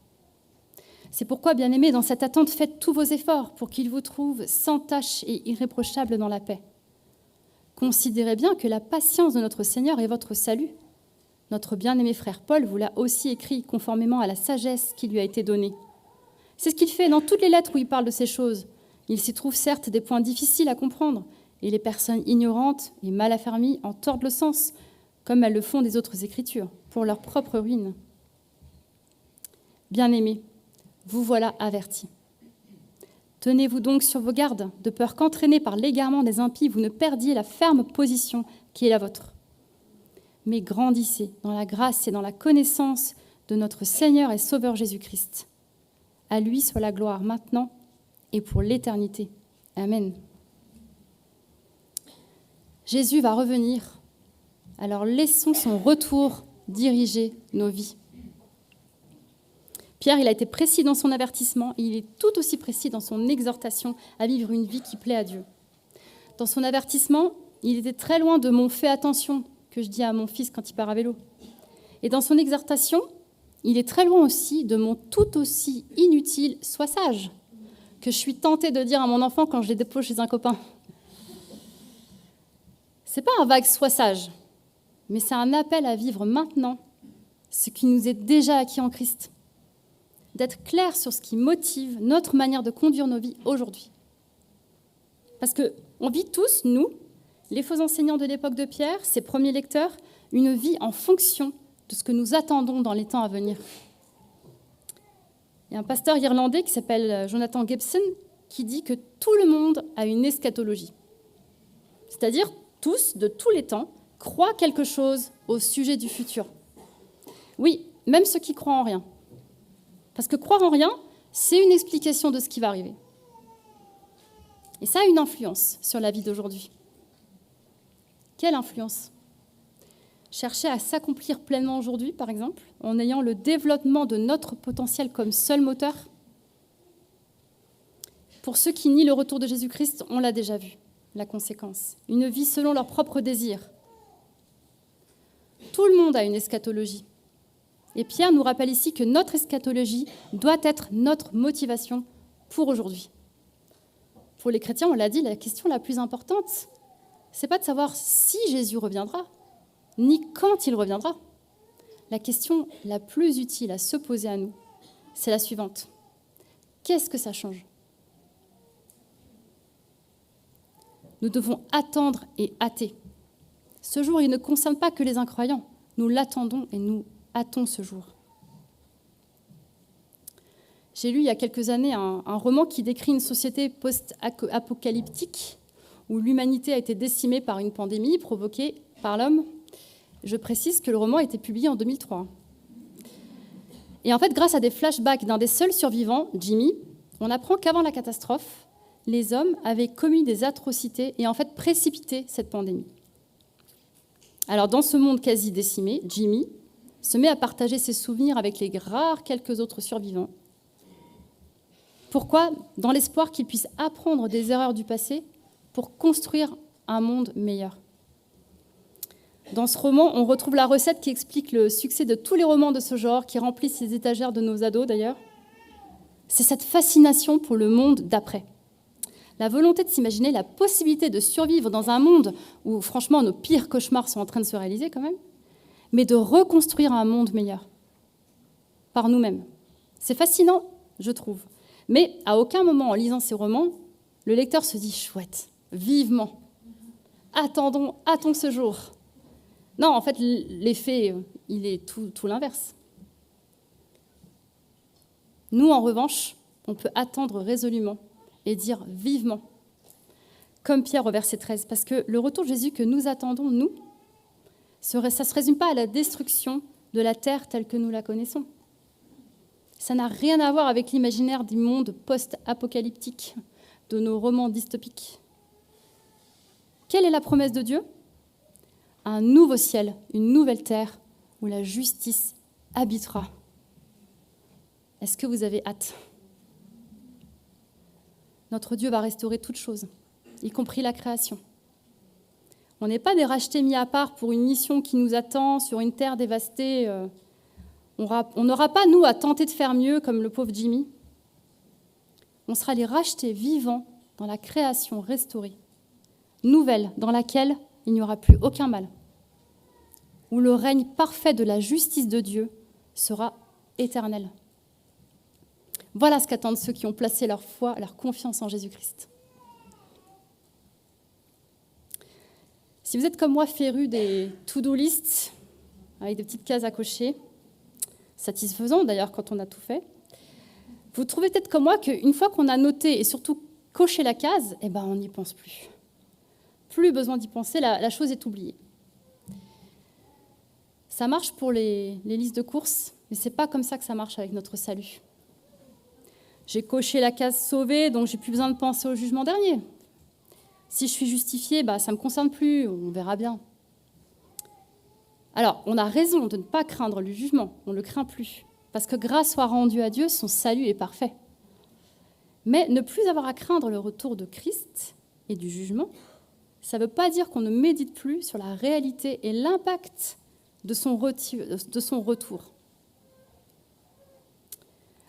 C'est pourquoi, bien-aimés, dans cette attente, faites tous vos efforts pour qu'il vous trouve sans tache et irréprochable dans la paix. Considérez bien que la patience de notre Seigneur est votre salut. Notre bien-aimé frère Paul vous l'a aussi écrit conformément à la sagesse qui lui a été donnée. C'est ce qu'il fait dans toutes les lettres où il parle de ces choses. Il s'y trouve certes des points difficiles à comprendre, et les personnes ignorantes et mal affermies en tordent le sens, comme elles le font des autres Écritures, pour leur propre ruine. Bien-aimés, vous voilà avertis. Tenez-vous donc sur vos gardes, de peur qu'entraînés par l'égarement des impies, vous ne perdiez la ferme position qui est la vôtre. Mais grandissez dans la grâce et dans la connaissance de notre Seigneur et Sauveur Jésus-Christ. À lui soit la gloire maintenant et pour l'éternité. Amen. Jésus va revenir, alors laissons son retour diriger nos vies. Pierre, il a été précis dans son avertissement, et il est tout aussi précis dans son exhortation à vivre une vie qui plaît à Dieu. Dans son avertissement, il était très loin de « mon fais attention » que je dis à mon fils quand il part à vélo. Et dans son exhortation, il est très loin aussi de mon tout aussi inutile « sois sage » que je suis tentée de dire à mon enfant quand je les dépose chez un copain. C'est pas un vague « sois sage », mais c'est un appel à vivre maintenant ce qui nous est déjà acquis en Christ. D'être clair sur ce qui motive notre manière de conduire nos vies aujourd'hui. Parce qu'on vit tous, nous, les faux enseignants de l'époque de Pierre, ses premiers lecteurs, une vie en fonction de ce que nous attendons dans les temps à venir. Il y a un pasteur irlandais qui s'appelle Jonathan Gibson qui dit que tout le monde a une eschatologie. C'est-à-dire, tous, de tous les temps, croient quelque chose au sujet du futur. Oui, même ceux qui croient en rien. Parce que croire en rien, c'est une explication de ce qui va arriver. Et ça a une influence sur la vie d'aujourd'hui. Quelle influence? Chercher à s'accomplir pleinement aujourd'hui, par exemple, en ayant le développement de notre potentiel comme seul moteur. Pour ceux qui nient le retour de Jésus-Christ, on l'a déjà vu, la conséquence. Une vie selon leurs propres désirs. Tout le monde a une eschatologie. Et Pierre nous rappelle ici que notre eschatologie doit être notre motivation pour aujourd'hui. Pour les chrétiens, on l'a dit, la question la plus importante, ce n'est pas de savoir si Jésus reviendra, ni quand il reviendra. La question la plus utile à se poser à nous, c'est la suivante. Qu'est-ce que ça change? Nous devons attendre et hâter. Ce jour, il ne concerne pas que les incroyants. Nous l'attendons et nous hâtons ce jour. J'ai lu il y a quelques années un roman qui décrit une société post-apocalyptique où l'humanité a été décimée par une pandémie provoquée par l'homme. Je précise que le roman a été publié en 2003. Et en fait, grâce à des flashbacks d'un des seuls survivants, Jimmy, on apprend qu'avant la catastrophe, les hommes avaient commis des atrocités et en fait précipité cette pandémie. Alors dans ce monde quasi décimé, Jimmy se met à partager ses souvenirs avec les rares quelques autres survivants. Pourquoi ? Dans l'espoir qu'ils puissent apprendre des erreurs du passé pour construire un monde meilleur. Dans ce roman, on retrouve la recette qui explique le succès de tous les romans de ce genre, qui remplissent les étagères de nos ados d'ailleurs. C'est cette fascination pour le monde d'après. La volonté de s'imaginer la possibilité de survivre dans un monde où, franchement, nos pires cauchemars sont en train de se réaliser quand même, mais de reconstruire un monde meilleur par nous-mêmes. C'est fascinant, je trouve. Mais à aucun moment, en lisant ces romans, le lecteur se dit « chouette, vivement, attendons ce jour ». Non, en fait, l'effet, il est tout l'inverse. Nous, en revanche, on peut attendre résolument et dire vivement, comme Pierre au verset 13, parce que le retour de Jésus que nous attendons, nous, ça ne se résume pas à la destruction de la terre telle que nous la connaissons. Ça n'a rien à voir avec l'imaginaire du monde post-apocalyptique, de nos romans dystopiques. Quelle est la promesse de Dieu ? Un nouveau ciel, une nouvelle terre où la justice habitera. Est-ce que vous avez hâte ? Notre Dieu va restaurer toutes choses, y compris la création. On n'est pas des rachetés mis à part pour une mission qui nous attend sur une terre dévastée. On n'aura pas, nous, à tenter de faire mieux comme le pauvre Jimmy. On sera les rachetés vivants dans la création restaurée, nouvelle, dans laquelle il n'y aura plus aucun mal, où le règne parfait de la justice de Dieu sera éternel. Voilà ce qu'attendent ceux qui ont placé leur foi, leur confiance en Jésus-Christ. Si vous êtes comme moi féru des to-do lists, avec des petites cases à cocher, satisfaisant d'ailleurs quand on a tout fait, vous trouvez peut-être comme moi qu'une fois qu'on a noté et surtout coché la case, on n'y pense plus. Plus besoin d'y penser, la chose est oubliée. Ça marche pour les listes de courses, mais ce n'est pas comme ça que ça marche avec notre salut. J'ai coché la case sauvée, donc j'ai plus besoin de penser au jugement dernier. Si je suis justifiée, ça ne me concerne plus, on verra bien. Alors, on a raison de ne pas craindre le jugement, on ne le craint plus, parce que grâce soit rendue à Dieu, son salut est parfait. Mais ne plus avoir à craindre le retour de Christ et du jugement, ça ne veut pas dire qu'on ne médite plus sur la réalité et l'impact de son retour.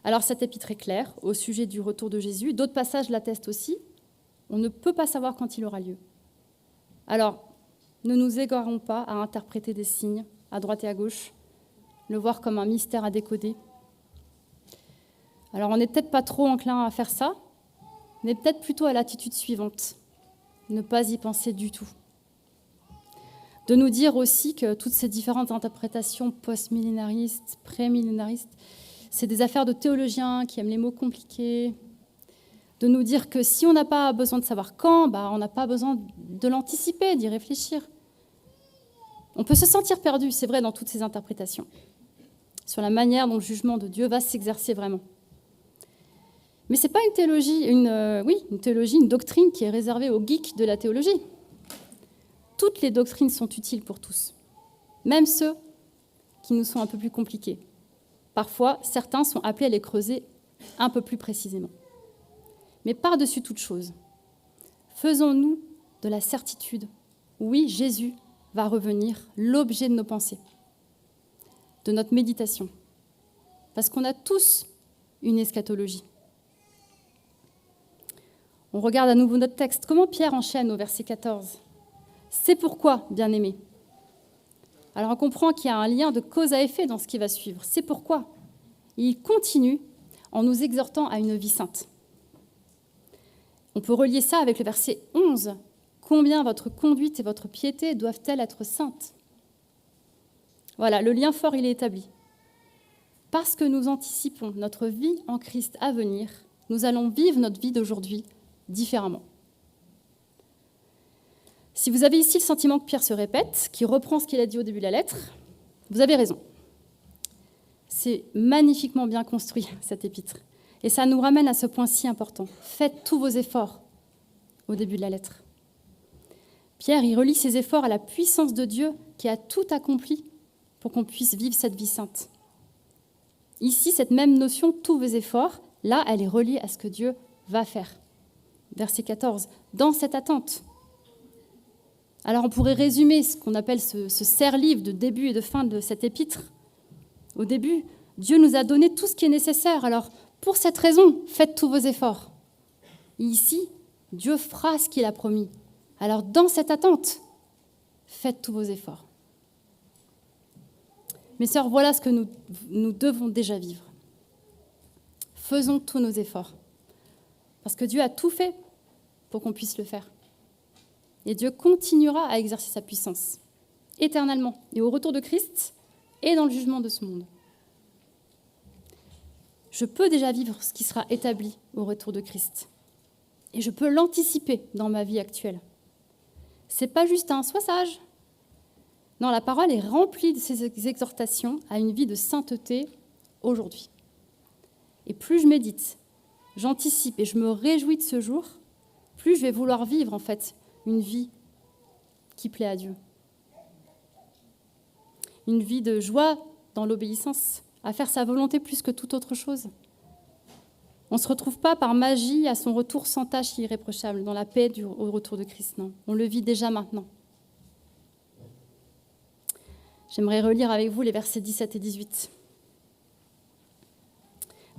Alors cet épître est clair au sujet du retour de Jésus. D'autres passages l'attestent aussi. On ne peut pas savoir quand il aura lieu. Alors, ne nous égarons pas à interpréter des signes à droite et à gauche, le voir comme un mystère à décoder. Alors on n'est peut-être pas trop enclin à faire ça, mais peut-être plutôt à l'attitude suivante, ne pas y penser du tout. De nous dire aussi que toutes ces différentes interprétations post-millénaristes, pré-millénaristes, c'est des affaires de théologiens qui aiment les mots compliqués. De nous dire que si on n'a pas besoin de savoir quand, on n'a pas besoin de l'anticiper, d'y réfléchir. On peut se sentir perdu, c'est vrai, dans toutes ces interprétations, sur la manière dont le jugement de Dieu va s'exercer vraiment. Mais ce n'est pas une théologie, une doctrine qui est réservée aux geeks de la théologie. Toutes les doctrines sont utiles pour tous, même ceux qui nous sont un peu plus compliqués. Parfois, certains sont appelés à les creuser un peu plus précisément. Mais par-dessus toute chose, faisons-nous de la certitude, oui, Jésus va revenir, l'objet de nos pensées, de notre méditation. Parce qu'on a tous une eschatologie. On regarde à nouveau notre texte. Comment Pierre enchaîne au verset 14 ? C'est pourquoi, bien-aimés. Alors on comprend qu'il y a un lien de cause à effet dans ce qui va suivre. C'est pourquoi. Et il continue en nous exhortant à une vie sainte. On peut relier ça avec le verset 11. Combien votre conduite et votre piété doivent-elles être saintes ? Voilà, le lien fort, il est établi. Parce que nous anticipons notre vie en Christ à venir, nous allons vivre notre vie d'aujourd'hui différemment. Si vous avez ici le sentiment que Pierre se répète, qui reprend ce qu'il a dit au début de la lettre, vous avez raison. C'est magnifiquement bien construit, cet épître. Et ça nous ramène à ce point si important. Faites tous vos efforts au début de la lettre. Pierre, il relie ses efforts à la puissance de Dieu qui a tout accompli pour qu'on puisse vivre cette vie sainte. Ici, cette même notion, tous vos efforts, là, elle est reliée à ce que Dieu va faire. Verset 14, dans cette attente. Alors, on pourrait résumer ce qu'on appelle ce serre-livre de début et de fin de cet épître. Au début, Dieu nous a donné tout ce qui est nécessaire. Alors, pour cette raison, faites tous vos efforts. Et ici, Dieu fera ce qu'il a promis. Alors, dans cette attente, faites tous vos efforts. Mes sœurs, voilà ce que nous devons déjà vivre. Faisons tous nos efforts. Parce que Dieu a tout fait pour qu'on puisse le faire. Et Dieu continuera à exercer sa puissance, éternellement, et au retour de Christ, et dans le jugement de ce monde. Je peux déjà vivre ce qui sera établi au retour de Christ. Et je peux l'anticiper dans ma vie actuelle. C'est pas juste un « sois sage ». Non, la parole est remplie de ces exhortations à une vie de sainteté aujourd'hui. Et plus je médite, j'anticipe et je me réjouis de ce jour, plus je vais vouloir vivre en fait une vie qui plaît à Dieu. Une vie de joie dans l'obéissance, à faire sa volonté plus que toute autre chose. On ne se retrouve pas par magie à son retour sans tache et irréprochable, dans la paix au retour de Christ. Non, on le vit déjà maintenant. J'aimerais relire avec vous les versets 17 et 18.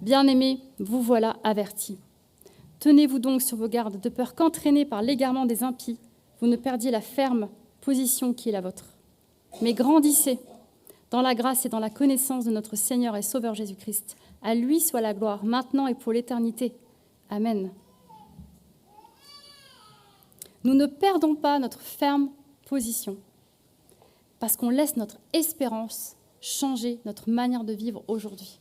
Bien-aimés, vous voilà avertis. Tenez-vous donc sur vos gardes, de peur qu'entraînés par l'égarement des impies, vous ne perdiez la ferme position qui est la vôtre. Mais grandissez dans la grâce et dans la connaissance de notre Seigneur et Sauveur Jésus-Christ. À lui soit la gloire, maintenant et pour l'éternité. Amen. Nous ne perdons pas notre ferme position, parce qu'on laisse notre espérance changer notre manière de vivre aujourd'hui.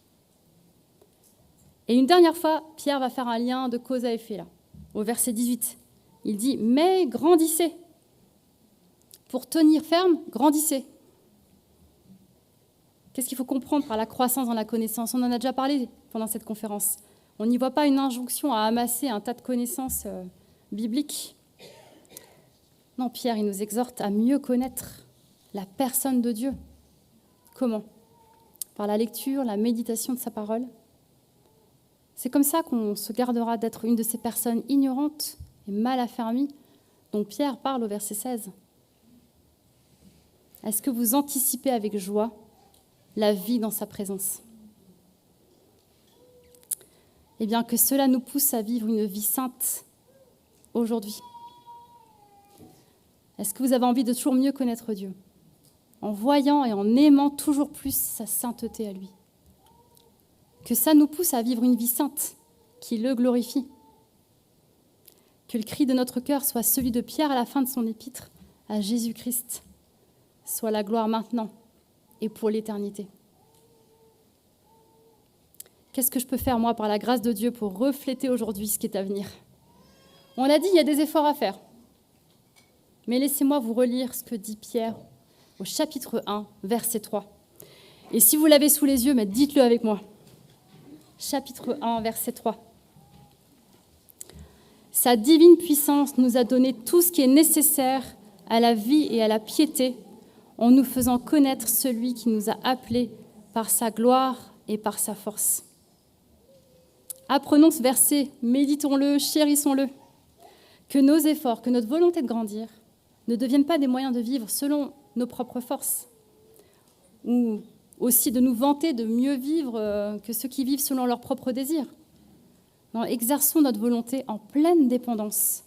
Et une dernière fois, Pierre va faire un lien de cause à effet, là, au verset 18. Il dit « Mais grandissez ». Pour tenir ferme, grandissez. Qu'est-ce qu'il faut comprendre par la croissance dans la connaissance ? On en a déjà parlé pendant cette conférence. On n'y voit pas une injonction à amasser un tas de connaissances bibliques. Non, Pierre, il nous exhorte à mieux connaître la personne de Dieu. Comment ? Par la lecture, la méditation de sa parole. C'est comme ça qu'on se gardera d'être une de ces personnes ignorantes et mal affermies dont Pierre parle au verset 16. Est-ce que vous anticipez avec joie la vie dans sa présence ? Eh bien, que cela nous pousse à vivre une vie sainte aujourd'hui. Est-ce que vous avez envie de toujours mieux connaître Dieu, en voyant et en aimant toujours plus sa sainteté à lui ? Que ça nous pousse à vivre une vie sainte qui le glorifie. Que le cri de notre cœur soit celui de Pierre à la fin de son épître à Jésus-Christ. Soit la gloire maintenant et pour l'éternité. Qu'est-ce que je peux faire, moi, par la grâce de Dieu, pour refléter aujourd'hui ce qui est à venir ? On a dit, il y a des efforts à faire. Mais laissez-moi vous relire ce que dit Pierre au chapitre 1, verset 3. Et si vous l'avez sous les yeux, mais dites-le avec moi. Chapitre 1, verset 3. Sa divine puissance nous a donné tout ce qui est nécessaire à la vie et à la piété, en nous faisant connaître celui qui nous a appelés par sa gloire et par sa force. Apprenons ce verset, méditons-le, chérissons-le. Que nos efforts, que notre volonté de grandir ne deviennent pas des moyens de vivre selon nos propres forces, ou aussi de nous vanter de mieux vivre que ceux qui vivent selon leurs propres désirs. Non, exerçons notre volonté en pleine dépendance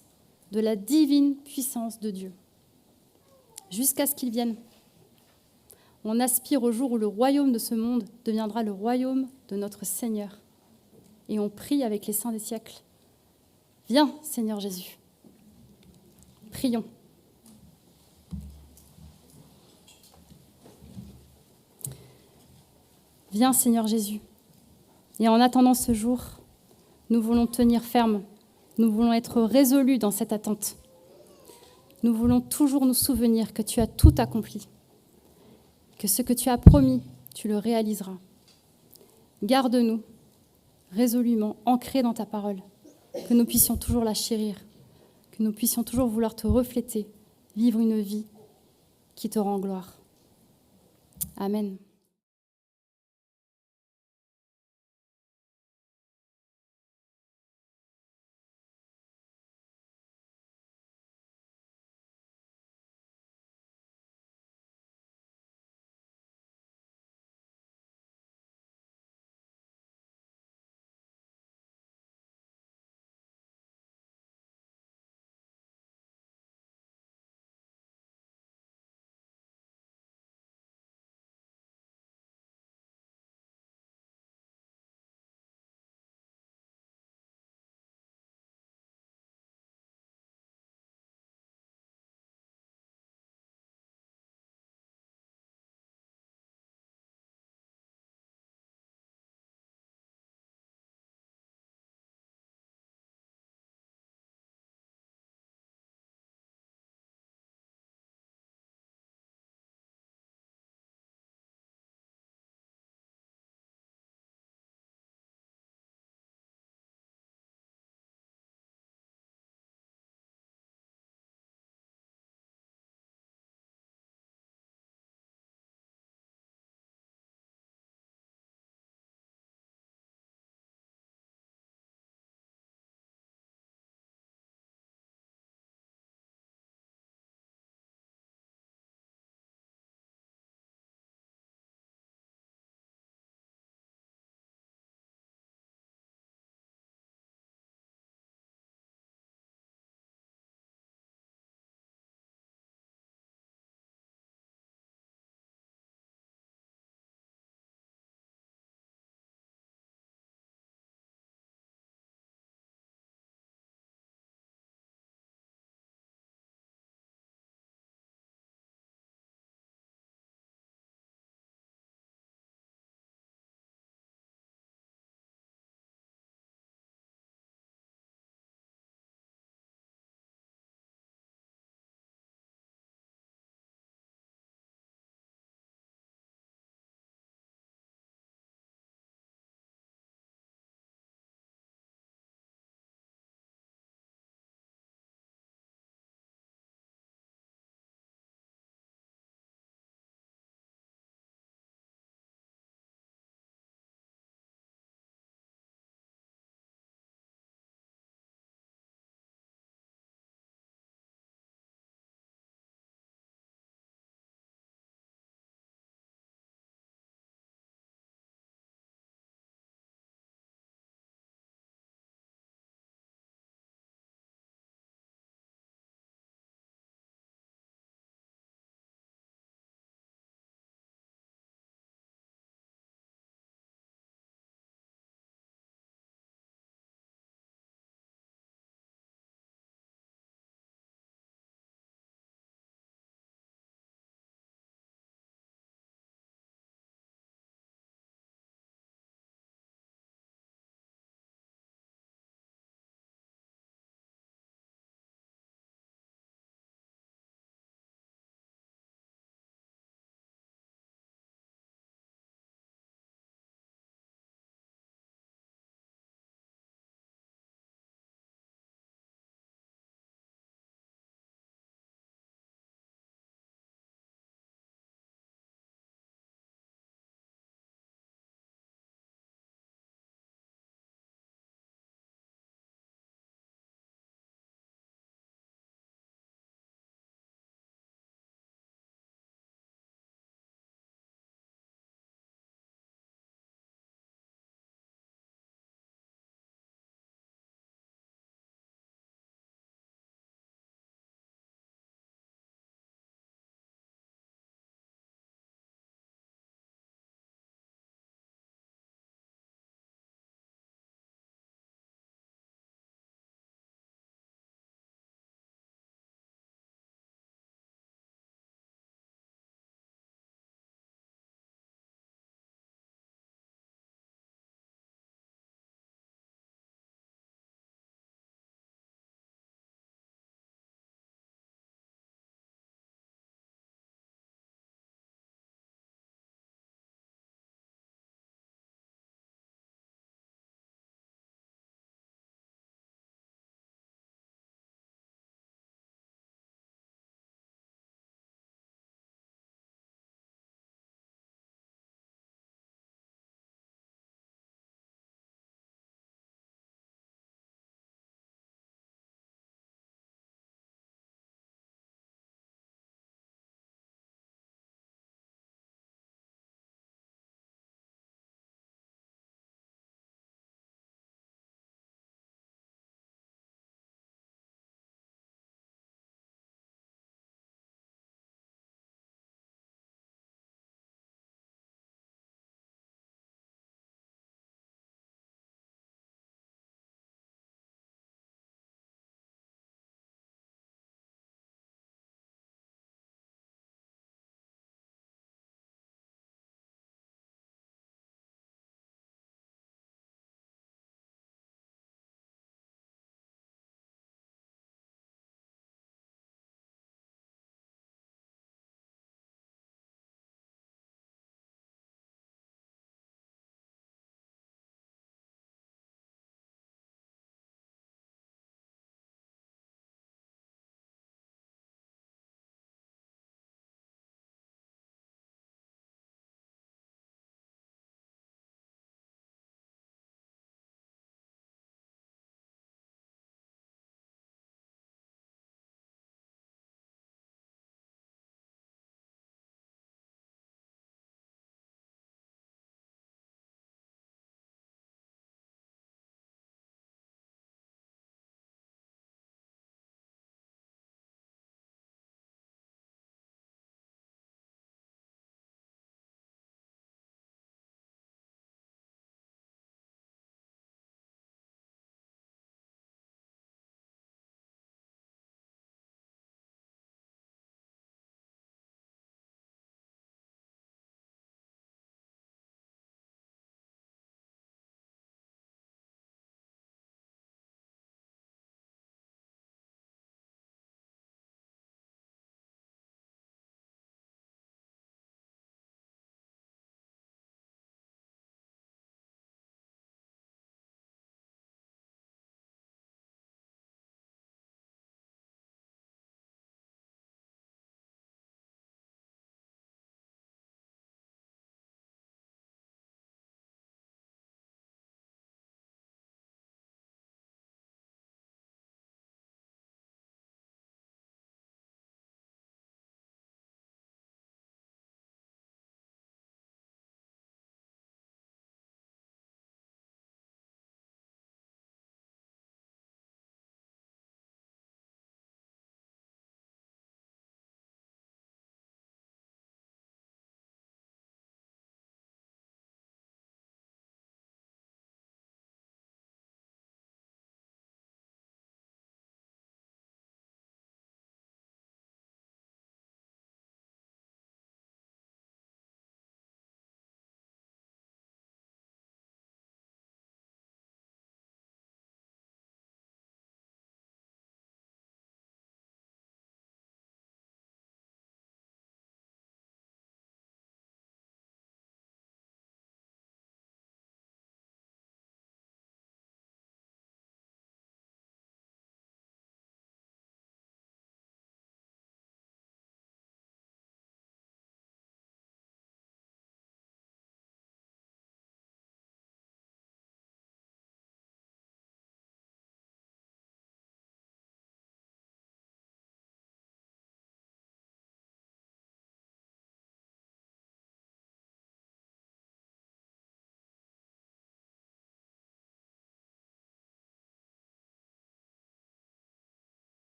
de la divine puissance de Dieu, jusqu'à ce qu'il vienne. On aspire au jour où le royaume de ce monde deviendra le royaume de notre Seigneur. Et on prie avec les saints des siècles. Viens, Seigneur Jésus. Prions. Viens, Seigneur Jésus. Et en attendant ce jour, nous voulons tenir ferme. Nous voulons être résolus dans cette attente. Nous voulons toujours nous souvenir que tu as tout accompli, que ce que tu as promis, tu le réaliseras. Garde-nous résolument, ancrés dans ta parole, que nous puissions toujours la chérir, que nous puissions toujours vouloir te refléter, vivre une vie qui te rend gloire. Amen.